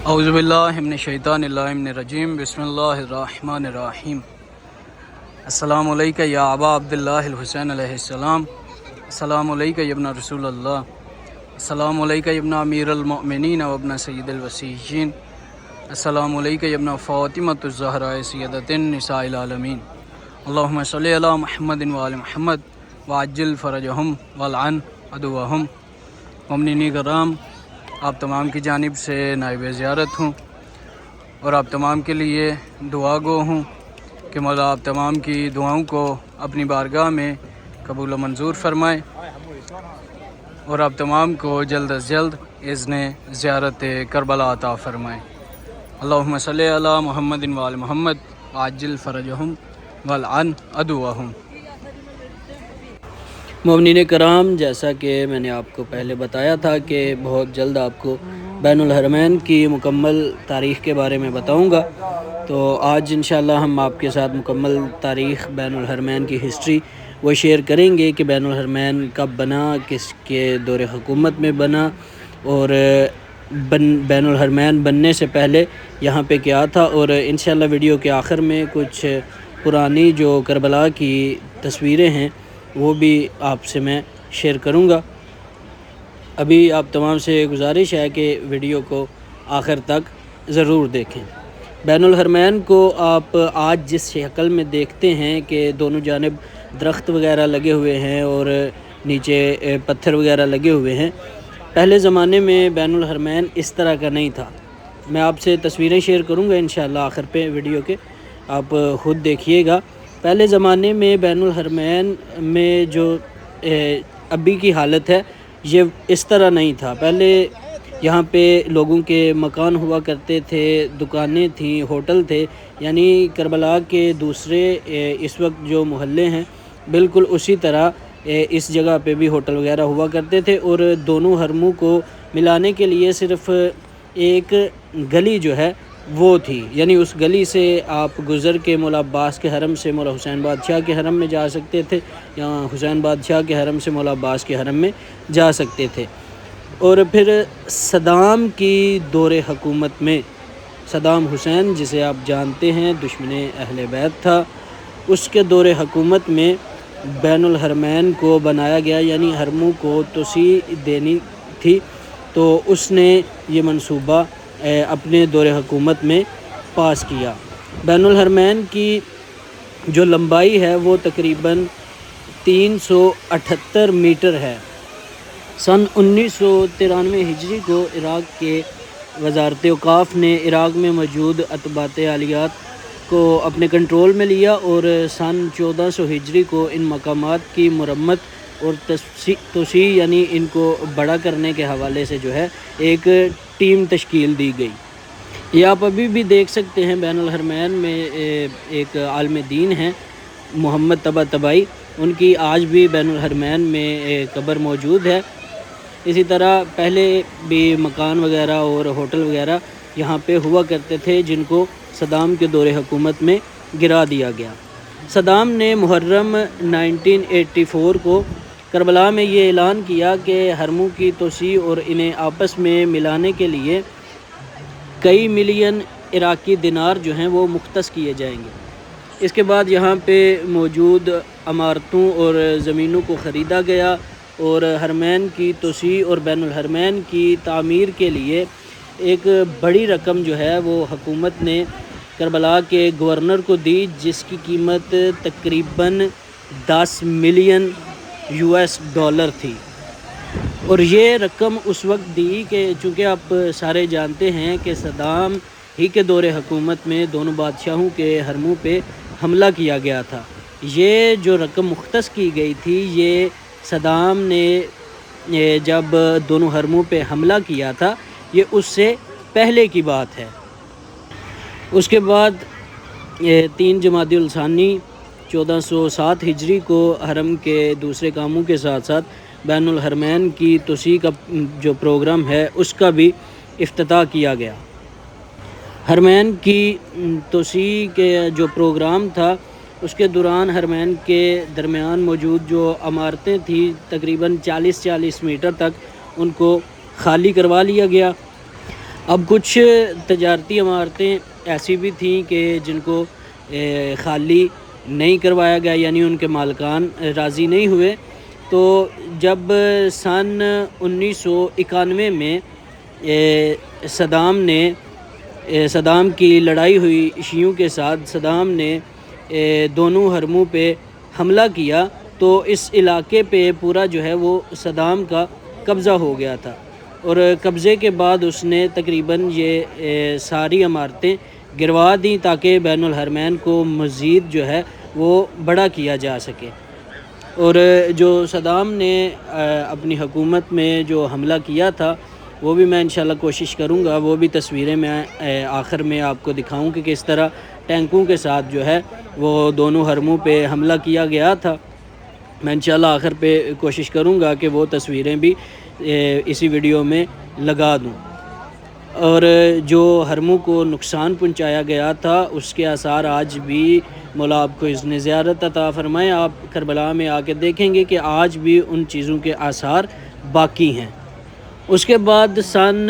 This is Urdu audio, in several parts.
اعوذ باللہ من الشیطان الرجیم بسم اللہ الرحمن الرحیم۔ السلام علیکم یا ابا عبداللہ الحسین علیہ السلام، السلام علیکم یا ابن رسول اللہ، السلام علیکم یا ابن امیر المؤمنین و ابن سید الوصیین، السلام علیکم یا ابن فاطمۃ الزہراء سیدۃ النساء العالمین، اللہم صلی علی محمد و آل محمد وعجل فرجہم والعن عدوہم۔ مومنین کرام، آپ تمام کی جانب سے نائب زیارت ہوں اور آپ تمام کے لیے دعا گو ہوں کہ مولا آپ تمام کی دعاؤں کو اپنی بارگاہ میں قبول و منظور فرمائے اور آپ تمام کو جلد از جلد اذن زیارت کربلا عطا فرمائے۔ اللہم صلی علی محمد و آل محمد وعجل فرجہم والعن عدوہم۔ مومنین کرام، جیسا کہ میں نے آپ کو پہلے بتایا تھا کہ بہت جلد آپ کو بین الحرمین کی مکمل تاریخ کے بارے میں بتاؤں گا، تو آج انشاءاللہ ہم آپ کے ساتھ مکمل تاریخ بین الحرمین کی ہسٹری وہ شیئر کریں گے کہ بین الحرمین کب بنا، کس کے دور حکومت میں بنا، اور بین الحرمین بننے سے پہلے یہاں پہ کیا تھا، اور انشاءاللہ ویڈیو کے آخر میں کچھ پرانی جو کربلا کی تصویریں ہیں وہ بھی آپ سے میں شیئر کروں گا۔ ابھی آپ تمام سے گزارش ہے کہ ویڈیو کو آخر تک ضرور دیکھیں۔ بین الحرمین کو آپ آج جس شکل میں دیکھتے ہیں کہ دونوں جانب درخت وغیرہ لگے ہوئے ہیں اور نیچے پتھر وغیرہ لگے ہوئے ہیں، پہلے زمانے میں بین الحرمین اس طرح کا نہیں تھا۔ میں آپ سے تصویریں شیئر کروں گا انشاءاللہ آخر پہ ویڈیو کے، آپ خود دیکھیے گا۔ پہلے زمانے میں بین الحرمین میں جو ابھی کی حالت ہے یہ اس طرح نہیں تھا۔ پہلے یہاں پہ لوگوں کے مکان ہوا کرتے تھے، دکانیں تھیں، ہوٹل تھے، یعنی کربلا کے دوسرے اس وقت جو محلے ہیں بالکل اسی طرح اس جگہ پہ بھی ہوٹل وغیرہ ہوا کرتے تھے، اور دونوں حرموں کو ملانے کے لیے صرف ایک گلی جو ہے وہ تھی، یعنی اس گلی سے آپ گزر کے مولا عباس کے حرم سے مولا حسین بادشاہ کے حرم میں جا سکتے تھے، یا حسین بادشاہ کے حرم سے مولا عباس کے حرم میں جا سکتے تھے۔ اور پھر صدام کی دور حکومت میں صدام حسین، جسے آپ جانتے ہیں دشمن اہل بیت تھا، اس کے دور حکومت میں بین الحرمین کو بنایا گیا، یعنی حرموں کو توسیع دینی تھی، تو اس نے یہ منصوبہ اپنے دور حکومت میں پاس کیا۔ بین الحرمین کی جو لمبائی ہے وہ تقریباً 378 میٹر ہے۔ سن 1993 ہجری کو عراق کے وزارت اوقاف نے عراق میں موجود اتباعت عالیات کو اپنے کنٹرول میں لیا، اور سن 1400 ہجری کو ان مقامات کی مرمت اور توسیع یعنی ان کو بڑا کرنے کے حوالے سے جو ہے ایک ٹیم تشکیل دی گئی۔ یہ آپ ابھی بھی دیکھ سکتے ہیں بین الحرمین میں ایک عالم دین ہیں محمد طباطبائی، ان کی آج بھی بین الحرمین میں قبر موجود ہے۔ اسی طرح پہلے بھی مکان وغیرہ اور ہوٹل وغیرہ یہاں پہ ہوا کرتے تھے، جن کو صدام کے دور حکومت میں گرا دیا گیا۔ صدام نے محرم 1984 کو کربلا میں یہ اعلان کیا کہ حرموں کی توسیع اور انہیں آپس میں ملانے کے لیے کئی ملین عراقی دینار جو ہیں وہ مختص کیے جائیں گے۔ اس کے بعد یہاں پہ موجود عمارتوں اور زمینوں کو خریدا گیا، اور حرمین کی توسیع اور بین الحرمین کی تعمیر کے لیے ایک بڑی رقم جو ہے وہ حکومت نے کربلا کے گورنر کو دی، جس کی قیمت تقریباً 10 ملین US ڈالر تھی۔ اور یہ رقم اس وقت دی کہ چونکہ آپ سارے جانتے ہیں کہ صدام ہی کے دور حکومت میں دونوں بادشاہوں کے حرموں پہ حملہ کیا گیا تھا۔ یہ جو رقم مختص کی گئی تھی، یہ صدام نے جب دونوں حرموں پہ حملہ کیا تھا، یہ اس سے پہلے کی بات ہے۔ اس کے بعد 3 جمادی الثانی 1407 ہجری کو حرم کے دوسرے کاموں کے ساتھ ساتھ بین الحرمین کی توسیع کا جو پروگرام ہے اس کا بھی افتتاح کیا گیا۔ حرمین کی توسیع کے جو پروگرام تھا اس کے دوران حرمین کے درمیان موجود جو عمارتیں تھیں تقریباً 40 میٹر تک ان کو خالی کروا لیا گیا۔ اب کچھ تجارتی عمارتیں ایسی بھی تھیں کہ جن کو خالی نہیں کروایا گیا، یعنی ان کے مالکان راضی نہیں ہوئے. تو جب سن 1991 میں صدام کی لڑائی ہوئی شیعوں کے ساتھ، صدام نے دونوں حرموں پہ حملہ کیا تو اس علاقے پہ پورا جو ہے وہ صدام کا قبضہ ہو گیا تھا، اور قبضے کے بعد اس نے تقریباً یہ ساری عمارتیں گروا دیں تاکہ بین الحرمین کو مزید جو ہے وہ بڑا کیا جا سکے. اور جو صدام نے اپنی حکومت میں جو حملہ کیا تھا وہ بھی میں انشاءاللہ کوشش کروں گا، وہ بھی تصویریں میں آخر میں آپ کو دکھاؤں کہ کس طرح ٹینکوں کے ساتھ جو ہے وہ دونوں حرموں پہ حملہ کیا گیا تھا. میں انشاءاللہ آخر پہ کوشش کروں گا کہ وہ تصویریں بھی اسی ویڈیو میں لگا دوں. اور جو حرموں کو نقصان پہنچایا گیا تھا اس کے آثار آج بھی مولا آپ کو اذن زیارت عطا فرمائے. آپ کربلا میں آ کے دیکھیں گے کہ آج بھی ان چیزوں کے آثار باقی ہیں. اس کے بعد سن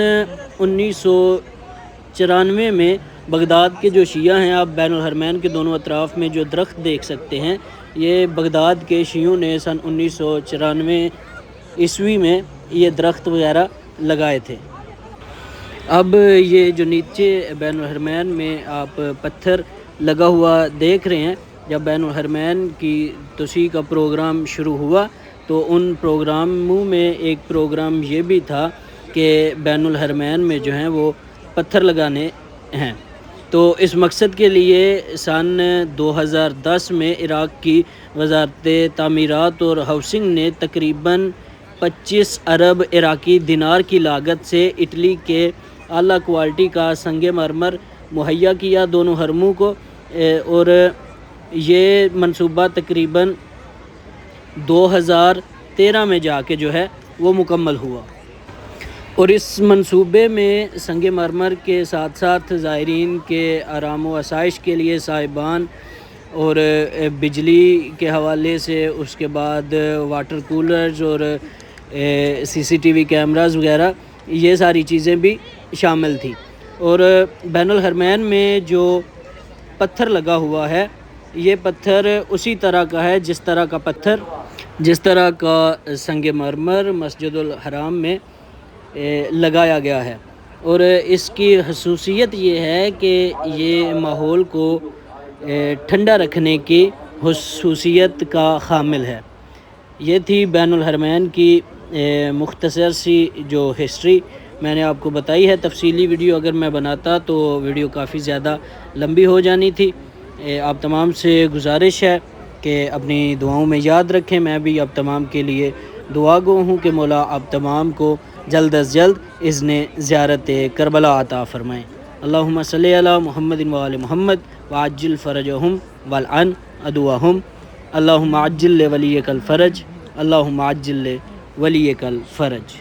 1994 میں بغداد کے جو شیعہ ہیں، آپ بین الحرمین کے دونوں اطراف میں جو درخت دیکھ سکتے ہیں، یہ بغداد کے شیعوں نے سن 1994 عیسوی میں یہ درخت وغیرہ لگائے تھے. اب یہ جو نیچے بین الحرمین میں آپ پتھر لگا ہوا دیکھ رہے ہیں، جب بین الحرمین کی توسیع کا پروگرام شروع ہوا تو ان پروگراموں میں ایک پروگرام یہ بھی تھا کہ بین الحرمین میں جو ہیں وہ پتھر لگانے ہیں. تو اس مقصد کے لیے سن 2010 میں عراق کی وزارت تعمیرات اور ہاؤسنگ نے تقریباً 25 ارب عراقی دینار کی لاگت سے اٹلی کے اعلیٰ کوالٹی کا سنگ مرمر مہیا کیا دونوں حرموں کو، اور یہ منصوبہ تقریباً 2013 میں جا کے جو ہے وہ مکمل ہوا. اور اس منصوبے میں سنگ مرمر کے ساتھ ساتھ زائرین کے آرام و آسائش کے لیے صاحبان اور بجلی کے حوالے سے، اس کے بعد واٹر کولرز اور CCTV کیمراز وغیرہ، یہ ساری چیزیں بھی شامل تھیں. اور بین الحرمین میں جو پتھر لگا ہوا ہے یہ پتھر اسی طرح کا ہے جس طرح کا سنگ مرمر مسجد الحرام میں لگایا گیا ہے. اور اس کی خصوصیت یہ ہے کہ یہ ماحول کو ٹھنڈا رکھنے کی خصوصیت کا حامل ہے. یہ تھی بین الحرمین کی مختصر سی جو ہسٹری میں نے آپ کو بتائی ہے. تفصیلی ویڈیو اگر میں بناتا تو ویڈیو کافی زیادہ لمبی ہو جانی تھی. آپ تمام سے گزارش ہے کہ اپنی دعاؤں میں یاد رکھیں. میں بھی آپ تمام کے لیے دعا گو ہوں کہ مولا آپ تمام کو جلد از جلد اذن زیارت کربلا عطا فرمائیں. اللہم صلی علی محمد و آل محمد وعجل فرجہم والعن عدوہم. اللہم عجل ولیک الفرج، اللہم عجل ولیک الفرج.